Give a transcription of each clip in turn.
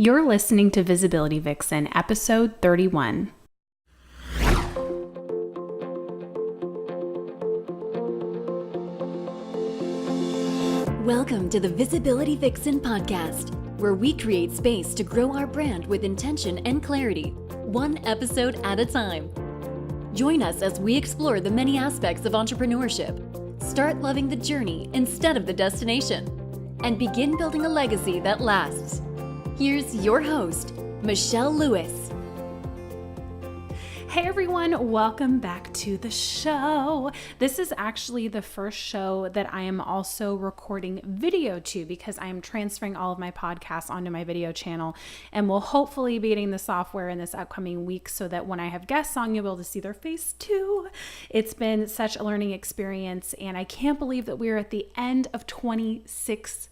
You're listening to Visibility Vixen, episode 31. Welcome to the Visibility Vixen podcast, where we create space to grow our brand with intention and clarity, one episode at a time. Join us as we explore the many aspects of entrepreneurship, start loving the journey instead of the destination, and begin building a legacy that lasts. Here's your host, Michelle Lewis. Hey everyone, welcome back to the show. This is actually the first show that I am also recording video to because I am transferring all of my podcasts onto my video channel and will hopefully be getting the software in this upcoming week so that when I have guests on, you'll be able to see their face too. It's been such a learning experience and I can't believe that we're at the end of 2016.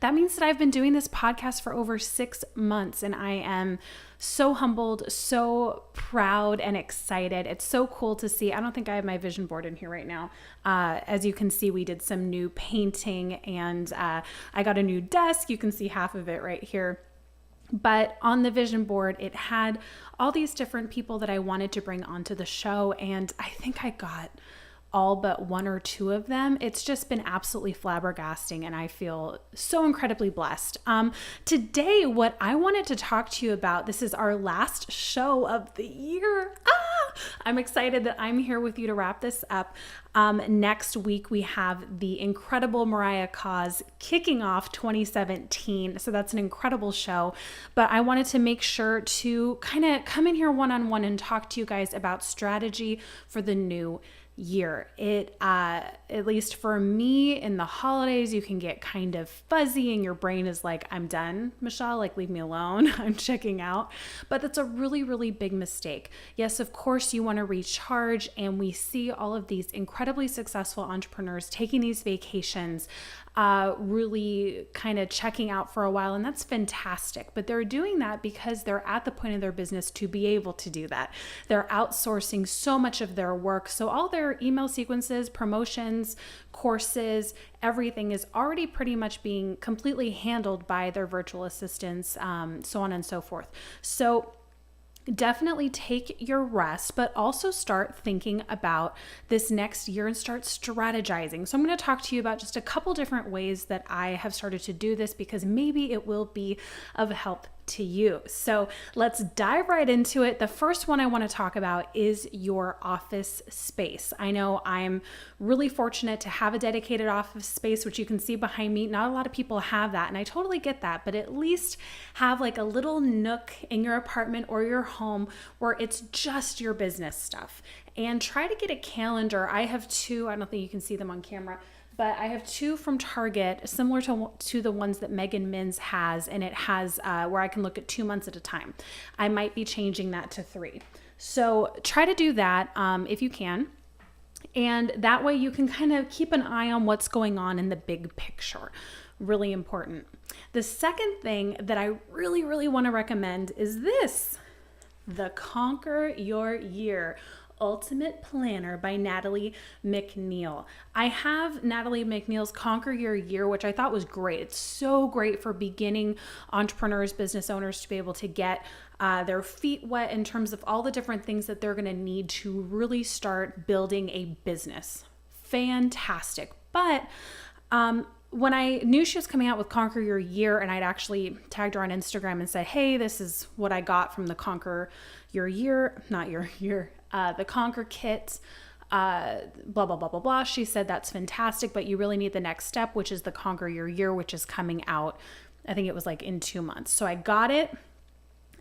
That means that I've been doing this podcast for over 6 months and I am so humbled, so proud and excited. It's so cool to see. I don't think I have my vision board in here right now. As you can see, we did some new painting and I got a new desk. You can see half of it right here. But on the vision board, it had all these different people that I wanted to bring onto the show. And I think I got all but one or two of them. It's just been absolutely flabbergasting and I feel so incredibly blessed. Today, what I wanted to talk to you about, this is our last show of the year. I'm excited that I'm here with you to wrap this up. Next week, we have the incredible Mariah Cause kicking off 2017. So that's an incredible show. But I wanted to make sure to kind of come in here one-on-one and talk to you guys about strategy for the new year. It, at least for me in the holidays, you can get kind of fuzzy and your brain is like, I'm done, Michelle, like leave me alone. I'm checking out. But that's a really, really big mistake. Yes, of course you want to recharge and we see all of these incredibly successful entrepreneurs taking these vacations, really kind of checking out for a while, and that's fantastic. But they're doing that because they're at the point of their business to be able to do that. They're outsourcing so much of their work. So all their email sequences, promotions, courses, everything is already pretty much being completely handled by their virtual assistants, so on and so forth. So definitely take your rest, but also start thinking about this next year and start strategizing. So I'm going to talk to you about just a couple different ways that I have started to do this because maybe it will be of help to you. So let's dive right into it. The first one I want to talk about is your office space. I know I'm really fortunate to have a dedicated office space, which you can see behind me. Not a lot of people have that, and I totally get that, but at least have like a little nook in your apartment or your home where it's just your business stuff. And try to get a calendar. I have two, I don't think you can see them on camera, but I have two from Target, similar to the ones that Megan Mins has, and it has where I can look at 2 months at a time. I might be changing that to 3. So try to do that if you can. And that way you can kind of keep an eye on what's going on in the big picture. Really important. The second thing that I really, really want to recommend is this, the Conquer Your Year Ultimate Planner by Natalie McNeil. I have Natalie McNeil's Conquer Your Year, which I thought was great. It's so great for beginning entrepreneurs, business owners to be able to get their feet wet in terms of all the different things that they're going to need to really start building a business. Fantastic. But when I knew she was coming out with Conquer Your Year, and I'd actually tagged her on Instagram and said, hey, this is what I got from the Conquer Your Year, not your year, the Conquer Kit, blah, blah, blah, blah, blah. She said, that's fantastic, but you really need the next step, which is the Conquer Your Year, which is coming out, I think it was like in 2 months. So I got it.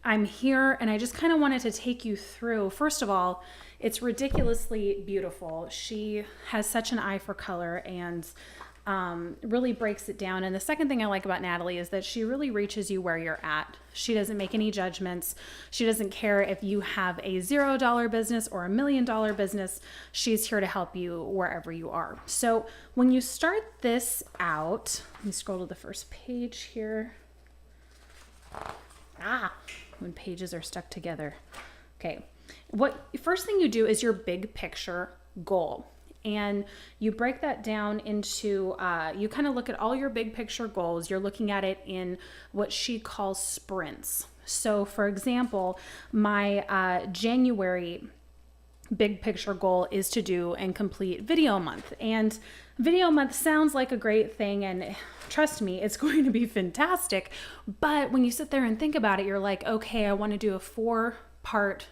I'm here, and I just kind of wanted to take you through. First of all, it's ridiculously beautiful. She has such an eye for color and really breaks it down. And the second thing I like about Natalie is that she really reaches you where you're at. She doesn't make any judgments. She doesn't care if you have a $0 business or $1 million business. She's here to help you wherever you are. So when you start this out, let me scroll to the first page here. When pages are stuck together. Okay. What first thing you do is your big picture goal. And you break that down into, you kind of look at all your big picture goals. You're looking at it in what she calls sprints. So for example, my January big picture goal is to do and complete video month. And video month sounds like a great thing, and trust me, it's going to be fantastic. But when you sit there and think about it, you're like, okay, I want to do a 4-part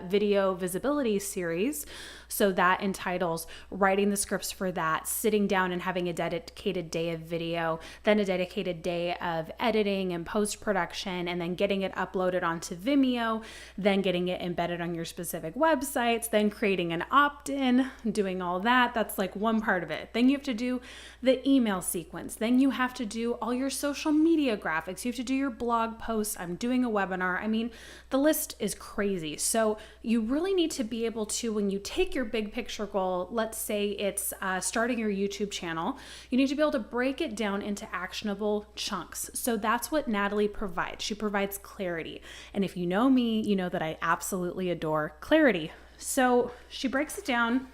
video visibility series. So that entitles writing the scripts for that, sitting down and having a dedicated day of video, then a dedicated day of editing and post-production, and then getting it uploaded onto Vimeo, then getting it embedded on your specific websites, then creating an opt-in, doing all that. That's like one part of it. Then you have to do the email sequence. Then you have to do all your social media graphics. You have to do your blog posts. I'm doing a webinar. I mean, the list is crazy. So you really need to be able to, when you take your big picture goal, let's say it's starting your YouTube channel, you need to be able to break it down into actionable chunks. So that's what Natalie provides. She provides clarity. And if you know me, you know that I absolutely adore clarity. So she breaks it down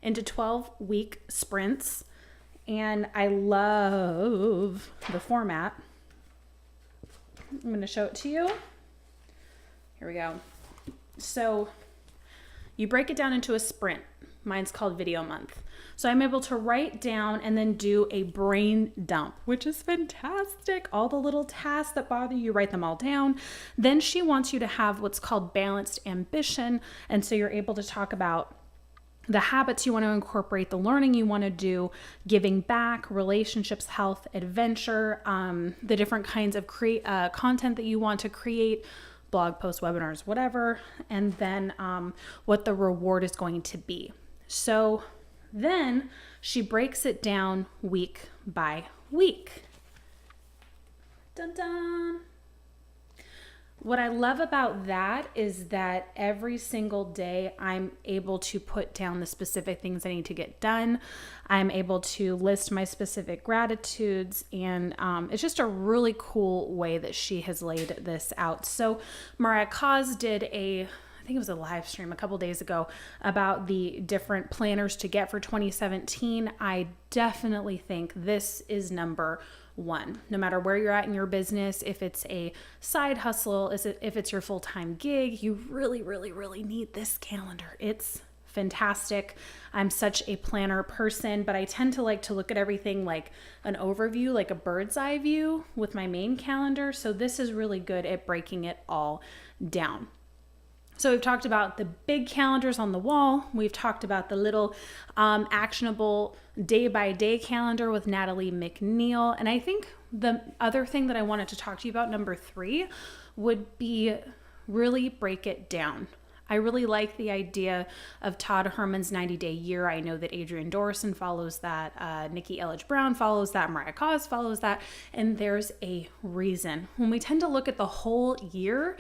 into 12-week sprints. And I love the format. I'm going to show it to you. Here we go. So you break it down into a sprint. Mine's called video month. So I'm able to write down and then do a brain dump, which is fantastic. All the little tasks that bother you, write them all down. Then she wants you to have what's called balanced ambition. And so you're able to talk about the habits you want to incorporate, the learning you want to do, giving back, relationships, health, adventure, the different kinds of content that you want to create, blog posts, webinars, whatever, and then what the reward is going to be. So then she breaks it down week by week. Dun dun. What I love about that is that every single day I'm able to put down the specific things I need to get done. I'm able to list my specific gratitudes, and it's just a really cool way that she has laid this out. So Mariah Cause did I think it was a live stream a couple days ago about the different planners to get for 2017. I definitely think this is number one. No matter where you're at in your business, if it's a side hustle, if it's your full-time gig, you really, really, really need this calendar. It's fantastic. I'm such a planner person, but I tend to like to look at everything like an overview, like a bird's eye view with my main calendar. So this is really good at breaking it all down. So we've talked about the big calendars on the wall. We've talked about the little actionable day-by-day calendar with Natalie McNeil. And I think the other thing that I wanted to talk to you about, number 3, would be really break it down. I really like the idea of Todd Herman's 90-day year. I know that Adrienne Dorison follows that. Nikki Elledge Brown follows that. Mariah Cause follows that. And there's a reason. When we tend to look at the whole year,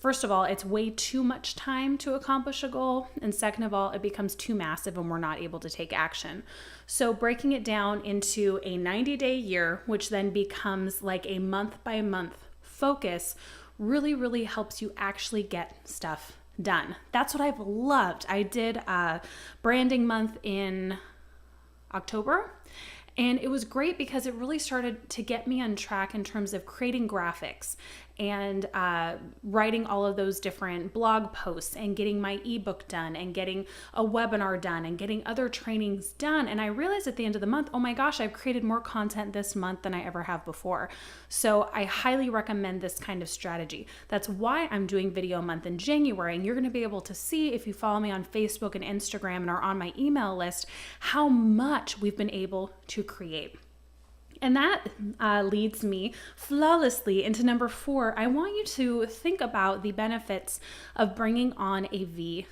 first of all, it's way too much time to accomplish a goal. And second of all, it becomes too massive and we're not able to take action. So breaking it down into a 90-day year, which then becomes like a month-by-month focus, really, really helps you actually get stuff done. That's what I've loved. I did branding month in October. And it was great because it really started to get me on track in terms of creating graphics and writing all of those different blog posts and getting my ebook done and getting a webinar done and getting other trainings done. And I realized at the end of the month, oh my gosh, I've created more content this month than I ever have before. So I highly recommend this kind of strategy. That's why I'm doing video month in January. And you're going to be able to see, if you follow me on Facebook and Instagram and are on my email list, how much we've been able to create. And that leads me flawlessly into number 4. I want you to think about the benefits of bringing on a VA.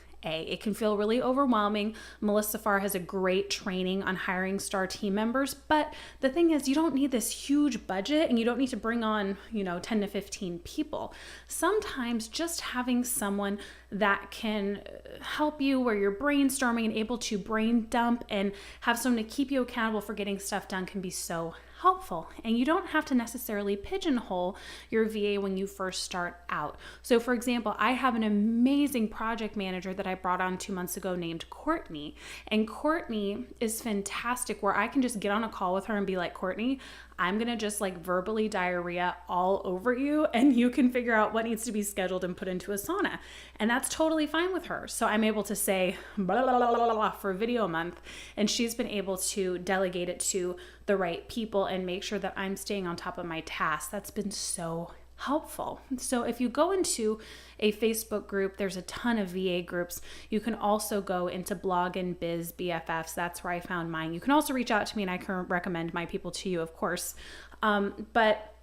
It can feel really overwhelming. Melissa Farr has a great training on hiring star team members, but the thing is, you don't need this huge budget and you don't need to bring on, 10 to 15 people. Sometimes just having someone that can help you where you're brainstorming and able to brain dump and have someone to keep you accountable for getting stuff done can be so helpful. And you don't have to necessarily pigeonhole your VA when you first start out. So for example, I have an amazing project manager that I brought on 2 months ago named Courtney. And Courtney is fantastic, where I can just get on a call with her and be like, Courtney, I'm going to just like verbally diarrhea all over you, and you can figure out what needs to be scheduled and put into a sauna. And that's totally fine with her. So I'm able to say blah, blah, blah, blah, blah, for video month, and she's been able to delegate it to the right people and make sure that I'm staying on top of my tasks. That's been so helpful. So if you go into a Facebook group, there's a ton of VA groups. You can also go into Blog and Biz BFFs. That's where I found mine. You can also reach out to me and I can recommend my people to you, of course. But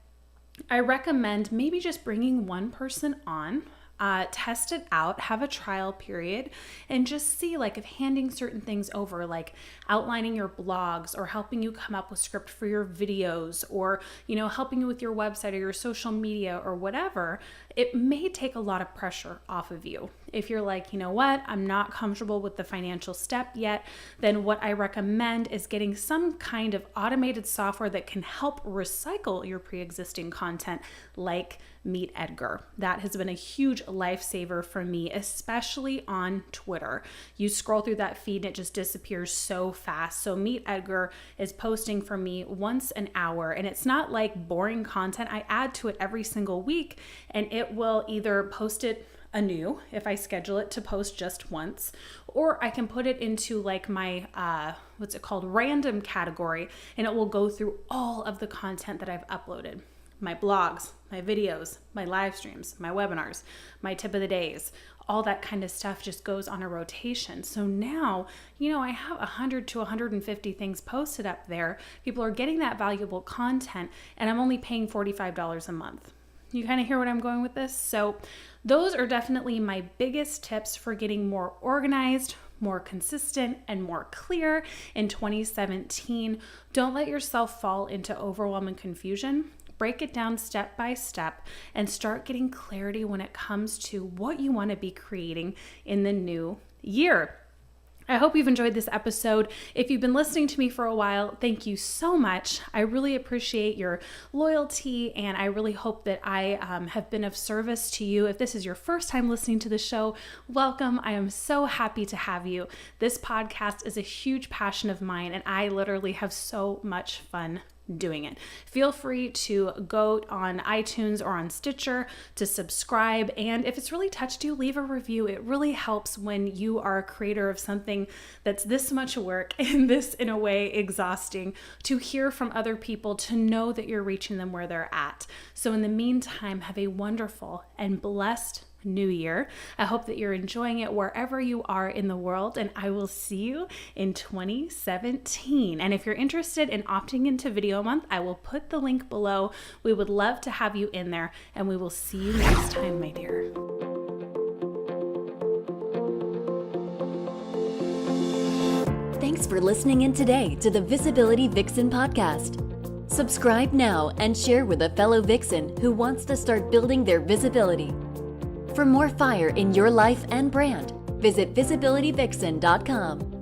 I recommend maybe just bringing one person on, test it out, have a trial period, and just see like if handing certain things over, like outlining your blogs or helping you come up with script for your videos, or, you know, helping you with your website or your social media or whatever, it may take a lot of pressure off of you. If you're like, you know what, I'm not comfortable with the financial step yet, then what I recommend is getting some kind of automated software that can help recycle your pre-existing content, like Meet Edgar. That has been a huge lifesaver for me, especially on Twitter. You scroll through that feed and it just disappears so fast. So Meet Edgar is posting for me once an hour, and it's not like boring content. I add to it every single week, and it will either post it anew if I schedule it to post just once, or I can put it into like my what's it called, random category, and it will go through all of the content that I've uploaded. My blogs, my videos, my live streams, my webinars, my tip of the days, all that kind of stuff just goes on a rotation. So now, you know, I have 100 to 150 things posted up there. People are getting that valuable content, and I'm only paying $45 a month. You kind of hear what I'm going with this? So those are definitely my biggest tips for getting more organized, more consistent, and more clear in 2017. Don't let yourself fall into overwhelm and confusion. Break it down step by step and start getting clarity when it comes to what you want to be creating in the new year. I hope you've enjoyed this episode. If you've been listening to me for a while, thank you so much. I really appreciate your loyalty, and I really hope that I have been of service to you. If this is your first time listening to the show, welcome. I am so happy to have you. This podcast is a huge passion of mine, and I literally have so much fun doing it. Feel free to go on iTunes or on Stitcher to subscribe, and if it's really touched you, leave a review. It really helps when you are a creator of something that's this much work and this, in a way, exhausting, to hear from other people, to know that you're reaching them where they're at. So in the meantime, have a wonderful and blessed new year. I hope that you're enjoying it wherever you are in the world, and I will see you in 2017. And if you're interested in opting into Video Month, I will put the link below. We would love to have you in there, and we will see you next time, my dear. Thanks for listening in today to the Visibility Vixen podcast. Subscribe now and share with a fellow Vixen who wants to start building their visibility. For more fire in your life and brand, visit visibilityvixen.com.